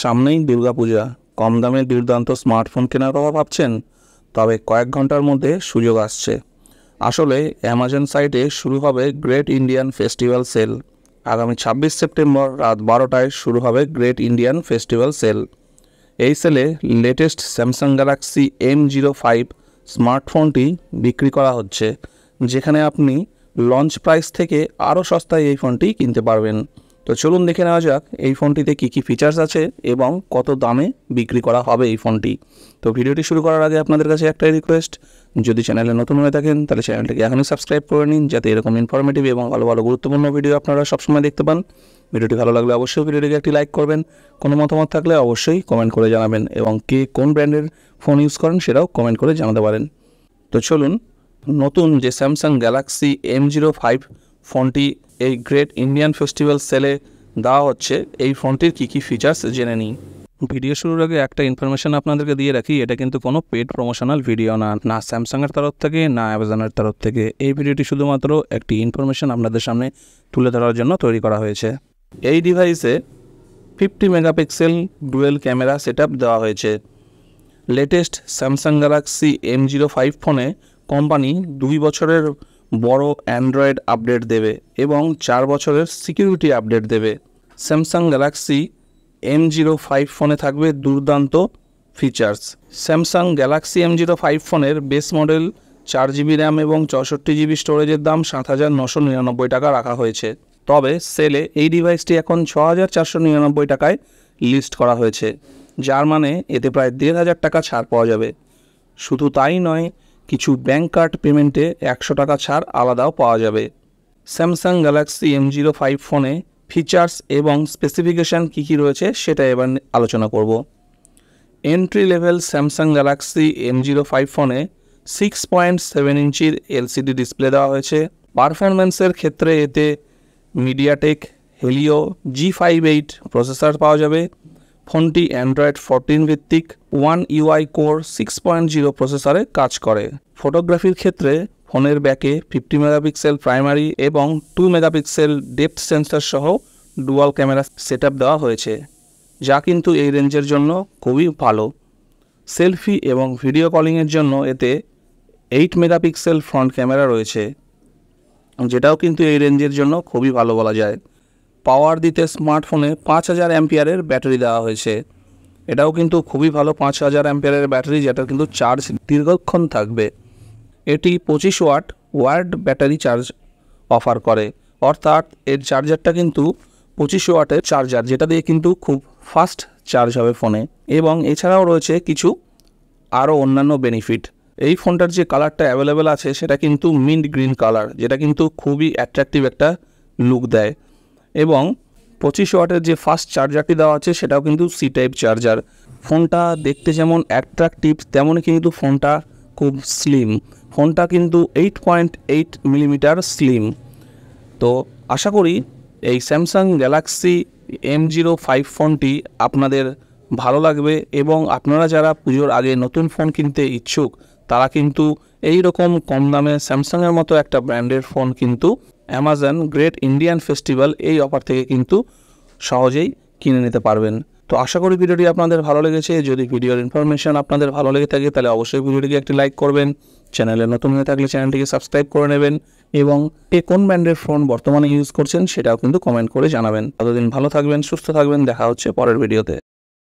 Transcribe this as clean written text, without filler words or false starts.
সামনেই দুর্গাপূজা, কম দামে দুর্দান্ত স্মার্টফোন কেনার কথা ভাবছেন? তবে কয়েক ঘন্টার মধ্যে সুযোগ আসছে। আসলে অ্যামাজন সাইটে শুরু হবে গ্রেট ইন্ডিয়ান ফেস্টিভ্যাল সেল। আগামী 26 সেপ্টেম্বর রাত 12টায় শুরু হবে গ্রেট ইন্ডিয়ান ফেস্টিভ্যাল সেল। এই সেলে লেটেস্ট স্যামসাং গ্যালাক্সি M05 স্মার্টফোনটি বিক্রি করা হচ্ছে, যেখানে আপনি লঞ্চ প্রাইস থেকে আরও সস্তায় এই ফোনটি কিনতে পারবেন। তো চলুন দেখে নেওয়া যাক এই ফোনটিতে কী কী ফিচার্স আছে এবং কত দামে বিক্রি করা হবে এই ফোনটি। তো ভিডিওটি শুরু করার আগে আপনাদের কাছে একটাই রিকোয়েস্ট, যদি চ্যানেলে নতুন হয়ে থাকেন তাহলে চ্যানেলটিকে এখনই সাবস্ক্রাইব করে নিন, যাতে এরকম ইনফরমেটিভ এবং ভালো ভালো গুরুত্বপূর্ণ ভিডিও আপনারা সবসময় দেখতে পান। ভিডিওটি ভালো লাগলে অবশ্যই ভিডিওটিকে একটি লাইক করবেন, কোনো মতামত থাকলে অবশ্যই কমেন্ট করে জানাবেন এবং কে কোন ব্র্যান্ডের ফোন ইউজ করেন সেটাও কমেন্ট করে জানাতে পারেন। তো চলুন নতুন যে স্যামসাং গ্যালাক্সি M05 ফোনটি এই গ্রেট ইন্ডিয়ান ফেস্টিভ্যাল সেলে দেওয়া হচ্ছে, এই ফোনটির কী কী ফিচার্স জেনে নিই। ভিডিও শুরুর আগে একটা ইনফরমেশন আপনাদেরকে দিয়ে রাখি, এটা কিন্তু কোনো পেড প্রমোশনাল ভিডিও না স্যামসাংয়ের তরফ থেকে না অ্যামাজনের তরফ থেকে। এই ভিডিওটি শুধুমাত্র একটি ইনফরমেশন আপনাদের সামনে তুলে ধরার জন্য তৈরি করা হয়েছে। এই ডিভাইসে 50 মেগাপিক্সেল ডুয়েল ক্যামেরা সেটআপ দেওয়া হয়েছে। লেটেস্ট স্যামসাং গ্যালাক্সি M05 ফোনে কোম্পানি 2 বছরের বড় অ্যান্ড্রয়েড আপডেট দেবে এবং 4 বছরের সিকিউরিটি আপডেট দেবে। স্যামসাং গ্যালাক্সি M05 ফোনে থাকবে দুর্দান্ত ফিচার্স। স্যামসাং গ্যালাক্সি M05 ফোনের বেস মডেল 4GB র্যাম এবং 64GB স্টোরেজের দাম 7,999 টাকা রাখা হয়েছে। তবে সেলে এই ডিভাইসটি এখন 6,499 টাকায় লিস্ট করা হয়েছে, যার মানে এতে প্রায় 1,500 টাকা ছাড় পাওয়া যাবে। শুধু তাই নয়, কিছু ব্যাঙ্ক কার্ড পেমেন্টে 100 টাকা ছাড় আলাদাও পাওয়া যাবে। স্যামসাং গ্যালাক্সি M05 ফোনে ফিচার্স এবং স্পেসিফিকেশান কী কী রয়েছে সেটা এবার আলোচনা করব। Entry level Samsung Galaxy M05 ফোনে 6.7 ইঞ্চির LCD ডিসপ্লে দেওয়া হয়েছে। পারফরম্যান্সের ক্ষেত্রে এতে মিডিয়াটেক হেলিও G58 প্রসেসর পাওয়া যাবে। ফোনটি অ্যান্ড্রয়েড 14 ভিত্তিক One UI কোর 6.0 প্রসেসরে কাজ করে। ফটোগ্রাফির ক্ষেত্রে ফোনের ব্যাকে 50 মেগাপিক্সেল প্রাইমারি এবং 2 মেগাপিক্সেল ডেপথ সেন্সর সহ ডুয়াল ক্যামেরা সেটআপ দেওয়া হয়েছে, যা কিন্তু এই রেঞ্জের জন্য খুবই ভালো। সেলফি এবং ভিডিও কলিংয়ের জন্য এতে 8 মেগাপিক্সেল ফ্রন্ট ক্যামেরা রয়েছে, যেটাও কিন্তু এই রেঞ্জের জন্য খুবই ভালো বলা যায়। পাওয়ার দিতে স্মার্টফোনে 5000 অ্যাম্পিয়ারের ব্যাটারি দেওয়া হয়েছে, এটাও কিন্তু খুবই ভালো। 5000 অ্যাম্পিয়ারের ব্যাটারি, যেটা কিন্তু চার্জ দীর্ঘক্ষণ থাকবে। এটি 25 ওয়াট ব্যাটারি চার্জ অফার করে, অর্থাৎ এর চার্জারটা কিন্তু 25 ওয়াটের চার্জার, যেটা দিয়ে কিন্তু খুব ফাস্ট চার্জ হবে ফোনে। এবং এছাড়াও রয়েছে কিছু আরও অন্যান্য বেনিফিট। এই ফোনটার যে কালারটা অ্যাভেলেবেল আছে সেটা কিন্তু মিন্ট গ্রিন কালার, যেটা কিন্তু খুবই অ্যাট্রাকটিভ একটা লুক দেয়। এবং 25 ওয়াটের যে ফাস্ট চার্জারটি দেওয়া আছে সেটাও কিন্তু C টাইপ চার্জার। ফোনটা দেখতে যেমন অ্যাট্রাকটিভ তেমনই কিন্তু ফোনটা খুব স্লিম। ফোনটা কিন্তু 8.8 মিলিমিটার স্লিম। তো আশা করি এই স্যামসাং গ্যালাক্সি M05 ফোনটি আপনাদের ভালো লাগবে এবং আপনারা যারা পুজোর আগে নতুন ফোন কিনতে ইচ্ছুক তারা কিন্তু এই রকম কম দামে স্যামসাংয়ের মতো একটা ব্র্যান্ডের ফোন কিন্তু অ্যামাজন গ্রেট ইন্ডিয়ান ফেস্টিভ্যাল এই অফার থেকে কিন্তু সহজেই কিনে নিতে পারবেন। তো আশা করি ভিডিওটি আপনাদের ভালো লেগেছে। যদি ভিডিওর ইনফরমেশন আপনাদের ভালো লেগে থাকে তাহলে অবশ্যই ভিডিওটিকে একটি লাইক করবেন, চ্যানেলে নতুন হয়ে থাকলে চ্যানেলটিকে সাবস্ক্রাইব করে নেবেন এবং কোন ব্র্যান্ডের ফোন বর্তমানে ইউজ করছেন সেটাও কিন্তু কমেন্ট করে জানাবেন। ততদিন ভালো থাকবেন, সুস্থ থাকবেন, দেখা হচ্ছে পরের ভিডিওতে।